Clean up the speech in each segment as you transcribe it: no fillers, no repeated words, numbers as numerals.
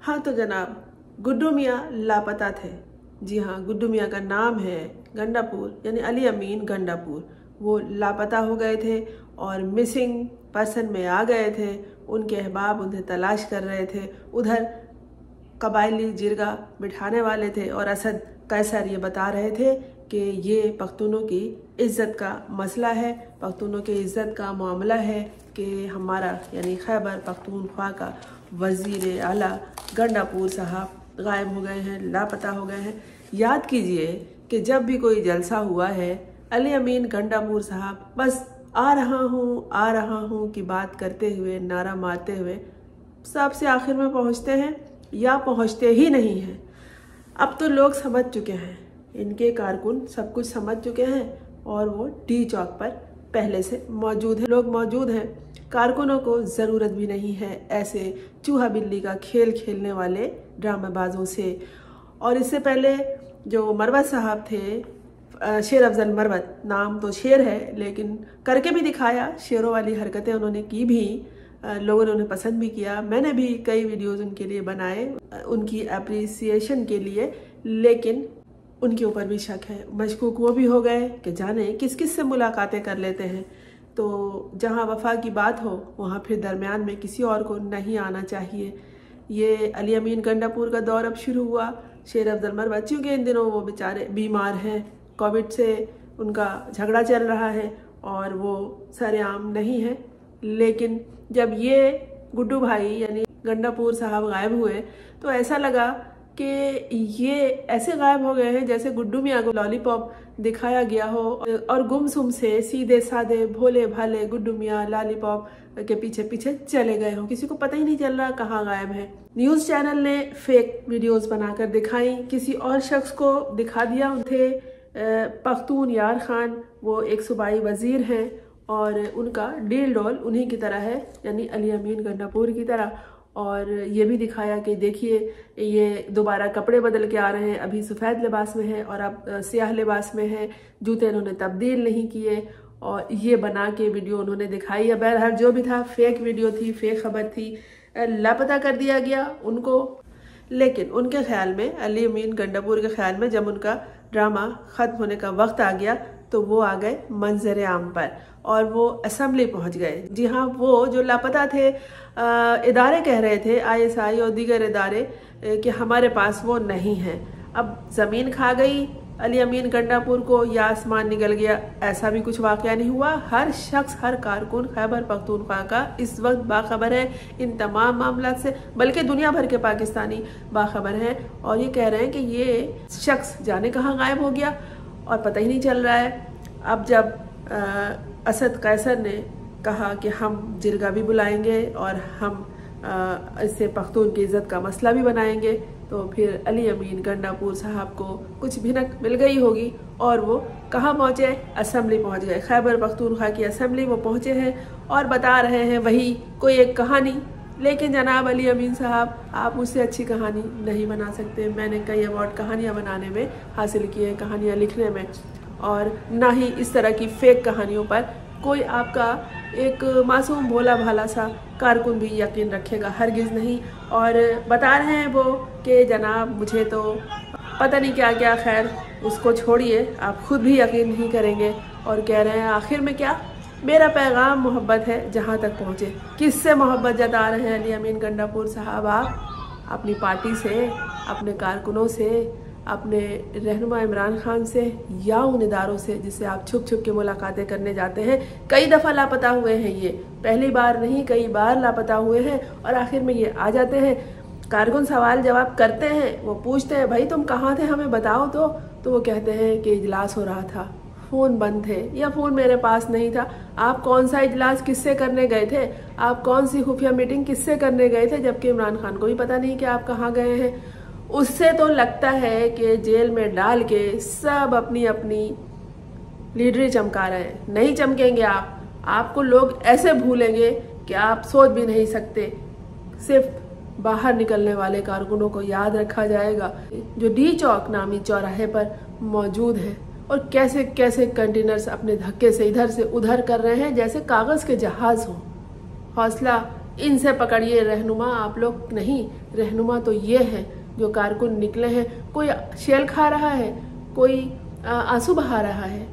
हाँ तो जनाब, गुड्डू मियाँ लापता थे। जी हाँ, गुड्डू मियाँ का नाम है गंडापुर, यानी अली अमीन गंडापुर। वो लापता हो गए थे और मिसिंग पर्सन में आ गए थे। उनके अहबाब उन्हें तलाश कर रहे थे। उधर कबायली जिरगा बिठाने वाले थे और असद कैसर ये बता रहे थे कि ये पख्तूनों की इज़्ज़त का मसला है, पख्तूनों की इज़्ज़त का मामला है कि हमारा यानी खैबर पख्तूनख्वा का वज़ीर आला गंडापुर साहब गायब हो गए हैं, लापता हो गए हैं। याद कीजिए कि जब भी कोई जलसा हुआ है, अली अमीन गंडापुर साहब बस आ रहा हूँ की बात करते हुए, नारा मारते हुए सबसे आखिर में पहुँचते हैं या पहुँचते ही नहीं हैं। अब तो लोग समझ चुके हैं, इनके कारकुन सब कुछ समझ चुके हैं और वो डी चौक पर पहले से मौजूद हैं। लोग मौजूद हैं। कारकुनों को ज़रूरत भी नहीं है ऐसे चूहा बिल्ली का खेल खेलने वाले ड्रामेबाजों से। और इससे पहले जो मरवत साहब थे, शेर अफजल मरवत, नाम तो शेर है लेकिन करके भी दिखाया, शेरों वाली हरकतें उन्होंने की भी, लोगों ने उन्हें पसंद भी किया। मैंने भी कई वीडियोस उनके लिए बनाए उनकी अप्रिसिएशन के लिए, लेकिन उनके ऊपर भी शक है। मशकूक वो भी हो गए कि जाने किस किस से मुलाकातें कर लेते हैं। तो जहां वफा की बात हो वहां फिर दरमियान में किसी और को नहीं आना चाहिए। ये अली अमीन गंडापुर का दौर अब शुरू हुआ। शेर अफजल मरवत, क्योंकि इन दिनों वो बेचारे बीमार हैं, कोविड से उनका झगड़ा चल रहा है और वो सरेआम नहीं है। लेकिन जब ये गुड्डू भाई यानी गंडापुर साहब गायब हुए तो ऐसा लगा कि ये ऐसे गायब हो गए हैं जैसे गुड्डू मियाँ को लॉलीपॉप दिखाया गया हो और गुमसुम से सीधे साधे भोले भाले गुड्डू मियाँ लॉलीपॉप के पीछे पीछे चले गए हो। किसी को पता ही नहीं चल रहा कहाँ गायब है। न्यूज़ चैनल ने फेक वीडियोस बनाकर दिखाई, किसी और शख्स को दिखा दिया। उनके पख्तून यार खान, वो एक सूबाई वजीर हैं और उनका डील डॉल उन्हीं की तरह है, यानी अली अमीन गंडापुर की तरह। और ये भी दिखाया कि देखिए ये दोबारा कपड़े बदल के आ रहे हैं, अभी सफ़ेद लिबास में है और अब स्याह लिबास में है, जूते इन्होंने तब्दील नहीं किए, और ये बना के वीडियो उन्होंने दिखाई है। बहरहाल जो भी था फेक वीडियो थी, फेक खबर थी, लापता कर दिया गया उनको। लेकिन उनके ख्याल में, अली अमीन गंडापुर के ख्याल में, जब उनका ड्रामा ख़त्म होने का वक्त आ गया तो वो आ गए मंजर आम पर और वो असेंबली पहुंच गए। जी हाँ, वो जो लापता थे, इदारे कह रहे थे, ISI और दीगर इदारे, कि हमारे पास वो नहीं है। अब ज़मीन खा गई अली अमीन गंडापुर को या आसमान निकल गया, ऐसा भी कुछ वाक़या नहीं हुआ। हर शख्स, हर कारकुन खैबर पख्तूनख्वा का इस वक्त बाखबर है इन तमाम मामला से, बल्कि दुनिया भर के पाकिस्तानी बाखबर हैं और ये कह रहे हैं कि ये शख्स जाने कहाँ गायब हो गया और पता ही नहीं चल रहा है। अब जब असद कैसर ने कहा कि हम जिरगा भी बुलाएंगे और हम इससे पख्तून की इज़्ज़त का मसला भी बनाएंगे, तो फिर अली अमीन गंडापुर साहब को कुछ भिनक मिल गई होगी और वो कहाँ पहुँचे? असेंबली पहुँच गए। खैबर पख्तूनख्वा की असेंबली वो पहुँचे हैं और बता रहे हैं वही कोई एक कहानी। लेकिन जनाब अली अमीन साहब, आप मुझसे अच्छी कहानी नहीं बना सकते। मैंने कई अवार्ड कहानियाँ बनाने में हासिल किए, कहानियाँ लिखने में, और ना ही इस तरह की फेक कहानियों पर कोई आपका एक मासूम भोला भाला सा कारकुन भी यकीन रखेगा, हरगिज़ नहीं। और बता रहे हैं वो कि जनाब मुझे तो पता नहीं क्या क्या, खैर उसको छोड़िए, आप खुद भी यकीन नहीं करेंगे। और कह रहे हैं आखिर में क्या, मेरा पैगाम मोहब्बत है जहाँ तक पहुँचे। किससे मोहब्बत जता रहे हैं अली अमीन गंडापुर साहब? आप अपनी पार्टी से, अपने कारकुनों से, अपने रहनुमा इमरान खान से, या उन इदारों से जिससे आप छुप छुप के मुलाकातें करने जाते हैं। कई दफ़ा लापता हुए हैं, ये पहली बार नहीं, कई बार लापता हुए हैं और आखिर में ये आ जाते हैं। कारकुन सवाल जवाब करते हैं, वो पूछते हैं भाई तुम कहाँ थे, हमें बताओ तो वो कहते हैं कि इजलास हो रहा था, फ़ोन बंद थे या फ़ोन मेरे पास नहीं था। आप कौन सा इजलास किससे करने गए थे? आप कौन सी खुफिया मीटिंग किससे करने गए थे? जबकि इमरान खान को भी पता नहीं कि आप कहाँ गए हैं। उससे तो लगता है कि जेल में डाल के सब अपनी अपनी लीडरी चमका रहे हैं। नहीं चमकेंगे आप, आपको लोग ऐसे भूलेंगे कि आप सोच भी नहीं सकते। सिर्फ बाहर निकलने वाले कारकुनों को याद रखा जाएगा जो डी चौक नामी चौराहे पर मौजूद है और कैसे कैसे कंटेनर्स अपने धक्के से इधर से उधर कर रहे हैं जैसे कागज़ के जहाज़ हों। हौसला इनसे पकड़िए रहनुमा, आप लोग नहीं, रहनुमा तो ये हैं जो कारकुन निकले हैं। कोई शेल खा रहा है, कोई आंसू बहा रहा है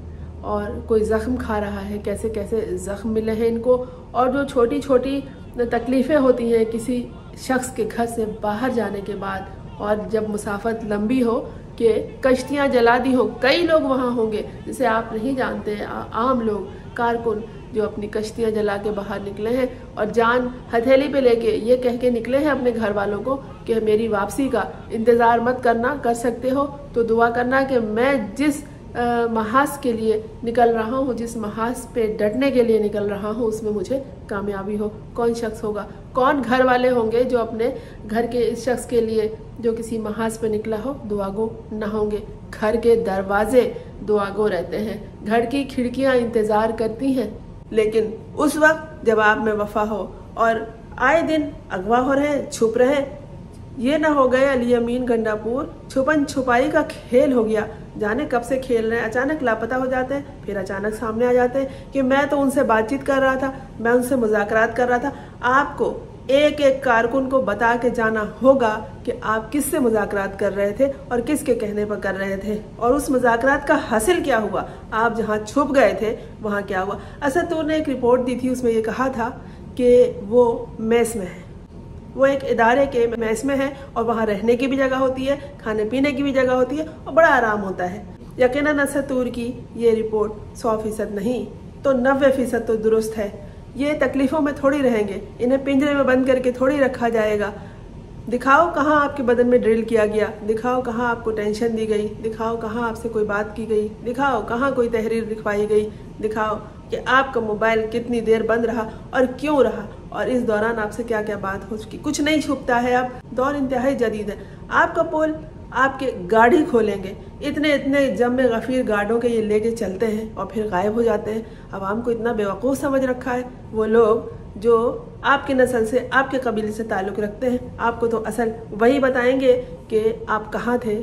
और कोई ज़ख्म खा रहा है। कैसे कैसे ज़ख्म मिले हैं इनको। और जो छोटी छोटी तकलीफ़ें होती हैं किसी शख्स के घर से बाहर जाने के बाद, और जब मुसाफत लंबी हो कि कश्तियाँ जला दी हो, कई लोग वहाँ होंगे जिसे आप नहीं जानते, आम लोग, कारकुन जो अपनी कश्तियाँ जला के बाहर निकले हैं और जान हथेली पे लेके ये कह के निकले हैं अपने घर वालों को कि मेरी वापसी का इंतज़ार मत करना, कर सकते हो तो दुआ करना कि मैं जिस महाज के लिए निकल रहा हूँ, जिस महाज पे डटने के लिए निकल रहा हूँ, उसमें मुझे कामयाबी हो। कौन शख्स होगा, कौन घर वाले होंगे जो अपने घर के इस शख्स के लिए जो किसी महाज पे निकला हो दुआगो न होंगे। घर के दरवाजे दुआगो रहते हैं, घर की खिड़कियाँ इंतज़ार करती हैं। लेकिन उस वक्त जब आप में वफा हो और आए दिन अगवा हो रहे हैं, छुप रहे हैं, ये ना हो गए अली अमीन गंडापुर छुपन छुपाई का खेल हो गया। जाने कब से खेल रहे हैं, अचानक लापता हो जाते हैं, फिर अचानक सामने आ जाते हैं कि मैं तो उनसे बातचीत कर रहा था, मैं उनसे मुज़ाकरात कर रहा था। आपको एक एक कारकुन को बता के जाना होगा कि आप किससे मुज़ाकरात कर रहे थे और किसके कहने पर कर रहे थे, और उस मुज़ाकरात का हासिल क्या हुआ। आप जहाँ छुप गए थे वहाँ क्या हुआ। असदुर ने एक रिपोर्ट दी थी, उसमें ये कहा था कि वो मेस में है, वो एक इदारे के मेस में है और वहाँ रहने की भी जगह होती है, खाने पीने की भी जगह होती है और बड़ा आराम होता है। यकीनन असदुर की ये रिपोर्ट 100% नहीं तो 90% तो दुरुस्त है। ये तकलीफ़ों में थोड़ी रहेंगे, इन्हें पिंजरे में बंद करके थोड़ी रखा जाएगा। दिखाओ कहाँ आपके बदन में ड्रिल किया गया, दिखाओ कहाँ आपको टेंशन दी गई, दिखाओ कहाँ आपसे कोई बात की गई, दिखाओ कहाँ कोई तहरीर लिखवाई गई, दिखाओ कि आपका मोबाइल कितनी देर बंद रहा और क्यों रहा, और इस दौरान आपसे क्या क्या बात हो चुकी। कुछ नहीं छुपता है। अब दौर इंतहाई जदीद है। आपका पोल आपके गाड़ी खोलेंगे, इतने इतने जम्मे गफीर गार्डों के ये लेके चलते हैं और फिर गायब हो जाते हैं। आवाम को इतना बेवकूफ़ समझ रखा है वो लोग जो आपकी नस्ल से, आपके कबीले से ताल्लुक़ रखते हैं। आपको तो असल वही बताएंगे कि आप कहाँ थे,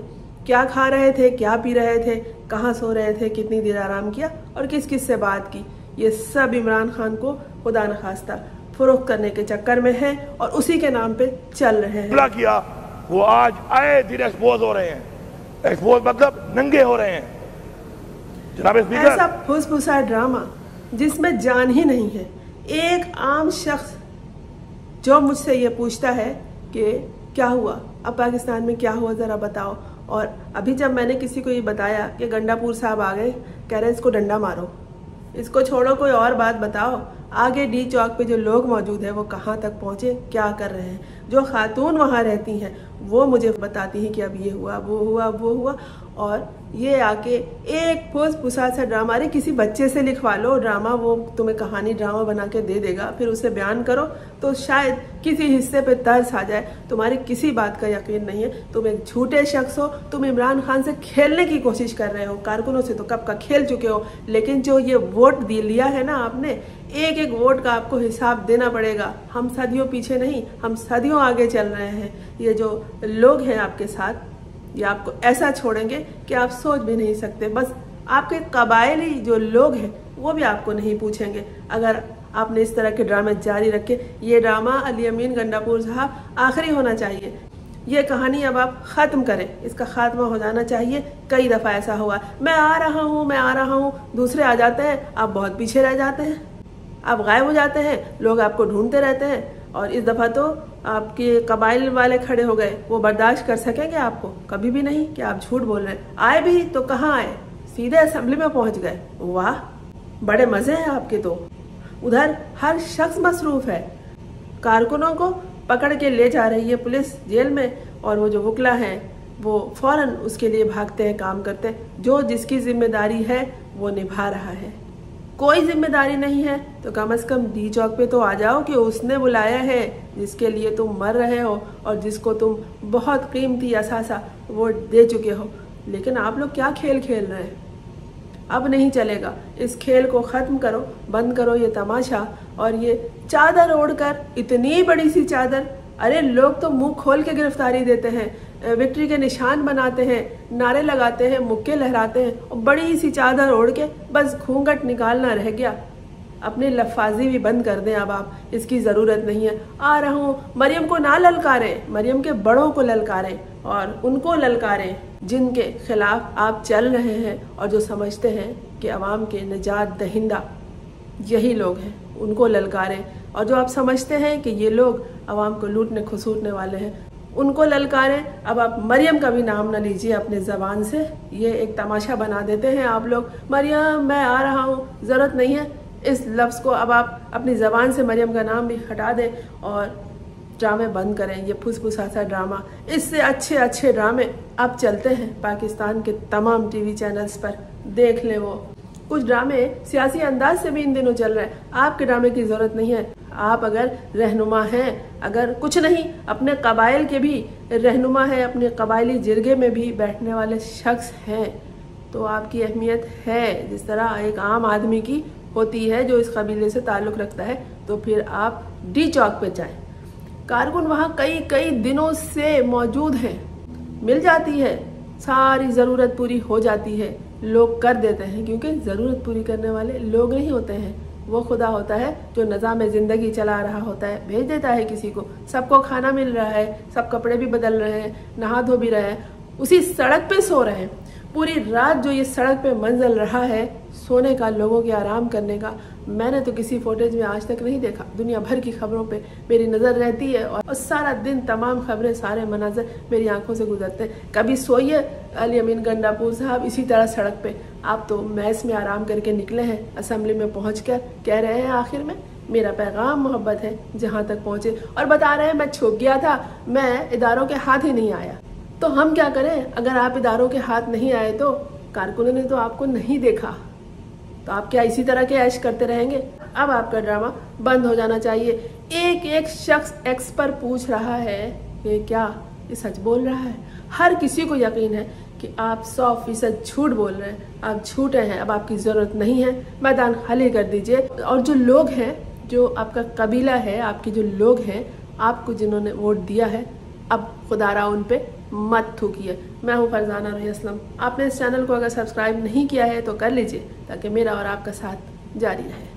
क्या खा रहे थे, क्या पी रहे थे, कहाँ सो रहे थे, कितनी देर आराम किया और किस किस से बात की। ये सब इमरान खान को खुदा न खास्ता फरोख्त करने के चक्कर में है और उसी के नाम पे चल रहे हैं। किया वो आज आए दिन एक्सपोज हो रहे हैं। एक्सपोज मतलब नंगे हो रहे हैं जनाब स्पीकर। ऐसा फुसफुसा ड्रामा जिसमें जान ही नहीं है। एक आम शख्स जो मुझसे ये पूछता है कि क्या हुआ, अब पाकिस्तान में क्या हुआ ज़रा बताओ, और अभी जब मैंने किसी को ये बताया कि गंडापुर साहब आ गए, कह रहे हैं इसको डंडा मारो, इसको छोड़ो, कोई और बात बताओ। आगे डी चौक पे जो लोग मौजूद हैं वो कहाँ तक पहुँचे, क्या कर रहे हैं। जो खातून वहाँ रहती हैं वो मुझे बताती हैं कि अब ये हुआ, वो हुआ, वो हुआ, और ये आके एक फुसफुसा सा ड्रामा। अरे किसी बच्चे से लिखवा लो ड्रामा, वो तुम्हें कहानी ड्रामा बना के दे देगा, फिर उसे बयान करो तो शायद किसी हिस्से पे तर्स आ जाए। तुम्हारी किसी बात का यकीन नहीं है, तुम एक झूठे शख्स हो। तुम इमरान खान से खेलने की कोशिश कर रहे हो, कारकुनों से तो कब का खेल चुके हो, लेकिन जो ये वोट लिया है ना आपने, एक एक वोट का आपको हिसाब देना पड़ेगा। हम सदियों पीछे नहीं, हम सदियों आगे चल रहे हैं। ये जो लोग हैं आपके साथ, ये आपको ऐसा छोड़ेंगे कि आप सोच भी नहीं सकते। बस आपके कबायली जो लोग हैं वो भी आपको नहीं पूछेंगे अगर आपने इस तरह के ड्रामे जारी रखे। ये ड्रामा अली अमीन गंडापुर साहब आखिरी होना चाहिए। ये कहानी अब आप ख़त्म करें, इसका खात्मा हो जाना चाहिए। कई दफ़ा ऐसा हुआ, मैं आ रहा हूँ, मैं आ रहा हूँ, दूसरे आ जाते हैं, आप बहुत पीछे रह जाते हैं, आप गायब हो जाते हैं, लोग आपको ढूंढते रहते हैं। और इस दफ़ा तो आपके कबाइल वाले खड़े हो गए, वो बर्दाश्त कर सकेंगे आपको? कभी भी नहीं कि आप झूठ बोल रहे हैं। आए भी तो कहाँ आए, सीधे असेंबली में पहुँच गए। वाह, बड़े मज़े हैं आपके तो। उधर हर शख्स मसरूफ़ है, कारकुनों को पकड़ के ले जा रही है पुलिस जेल में, और वो जो वकला हैं वो फ़ौरन उसके लिए भागते हैं, काम करते हैं। जो जिसकी जिम्मेदारी है वो निभा रहा है। कोई जिम्मेदारी नहीं है तो कम से कम डी चौक पे तो आ जाओ कि उसने बुलाया है जिसके लिए तुम मर रहे हो और जिसको तुम बहुत कीमती असासा वोट दे चुके हो। लेकिन आप लोग क्या खेल खेल रहे हैं? अब नहीं चलेगा, इस खेल को ख़त्म करो, बंद करो ये तमाशा। और ये चादर ओढ़कर, इतनी बड़ी सी चादर, अरे लोग तो मुंह खोल के गिरफ्तारी देते हैं, विक्ट्री के निशान बनाते हैं, नारे लगाते हैं, मुक्के लहराते हैं, और बड़ी सी चादर ओढ़ के बस घूंघट निकालना रह गया। अपनी लफाजी भी बंद कर दें। अब आप, इसकी ज़रूरत नहीं है। आ रहा हूँ, मरियम को ना ललकारें, मरियम के बड़ों को ललकारें और उनको ललकारें जिनके खिलाफ आप चल रहे हैं और जो समझते हैं कि अवाम के निजात दहिंदा यही लोग हैं, उनको ललकारें। और जो आप समझते हैं कि ये लोग अवाम को लूटने खसूटने वाले हैं, उनको ललकारें। अब आप मरियम का भी नाम ना लीजिए अपने ज़बान से, ये एक तमाशा बना देते हैं आप लोग। मरियम, मैं आ रहा हूँ, ज़रूरत नहीं है इस लफ्ज़ को। अब आप अपनी ज़बान से मरियम का नाम भी हटा दें और ड्रामे बंद करें, ये फुसफुसा सा ड्रामा। इससे अच्छे अच्छे ड्रामे अब चलते हैं पाकिस्तान के तमाम टीवी चैनल्स पर, देख लें। वो कुछ ड्रामे सियासी अंदाज से भी इन दिनों चल रहे हैं, आपके ड्रामे की ज़रूरत नहीं है। आप अगर रहनुमा हैं, अगर कुछ नहीं अपने कबाइल के भी रहनुमा हैं, अपने कबायली जिरगे में भी बैठने वाले शख्स हैं, तो आपकी अहमियत है जिस तरह एक आम आदमी की होती है जो इस कबीले से ताल्लुक़ रखता है। तो फिर आप डी चौक पे जाएं, कारकुन वहाँ कई कई दिनों से मौजूद हैं, मिल जाती है, सारी ज़रूरत पूरी हो जाती है, लोग कर देते हैं। क्योंकि ज़रूरत पूरी करने वाले लोग नहीं होते हैं, वो खुदा होता है जो निज़ाम ज़िंदगी चला रहा होता है, भेज देता है किसी को। सबको खाना मिल रहा है, सब कपड़े भी बदल रहे हैं, नहा धो भी रहे हैं, उसी सड़क पे सो रहे हैं। पूरी रात जो ये सड़क पे मंजल रहा है सोने का, लोगों के आराम करने का, मैंने तो किसी फुटेज में आज तक नहीं देखा। दुनिया भर की खबरों पे मेरी नज़र रहती है और सारा दिन तमाम खबरें, सारे मनाजर मेरी आंखों से गुजरते हैं। कभी सोइए अली अमीन गंडापुर साहब इसी तरह सड़क पे, आप तो मैस में आराम करके निकले हैं, असेंबली में पहुंचकर कह रहे हैं आखिर में मेरा पैगाम मोहब्बत है, जहां तक पहुंचे, और बता रहे हैं मैं छुप गया था, मैं इदारों के हाथ ही नहीं आया। तो हम क्या करें? अगर आप इदारों के हाथ नहीं आए तो कारकुनों ने तो आपको नहीं देखा, तो आप क्या इसी तरह के ऐश करते रहेंगे? अब आपका ड्रामा बंद हो जाना चाहिए। एक एक शख्स एक्स पर पूछ रहा है कि क्या ये सच बोल रहा है। हर किसी को यकीन है कि आप 100% झूठ बोल रहे हैं, आप झूठे हैं। अब आपकी ज़रूरत नहीं है, मैदान खाली कर दीजिए। और जो लोग हैं, जो आपका कबीला है, आपके जो लोग हैं, आपको जिन्होंने वोट दिया है, अब खुदारा उन पे मत थूकिए। मैं हूँ फरजाना रूही असलम। आपने इस चैनल को अगर सब्सक्राइब नहीं किया है तो कर लीजिए ताकि मेरा और आपका साथ जारी रहे।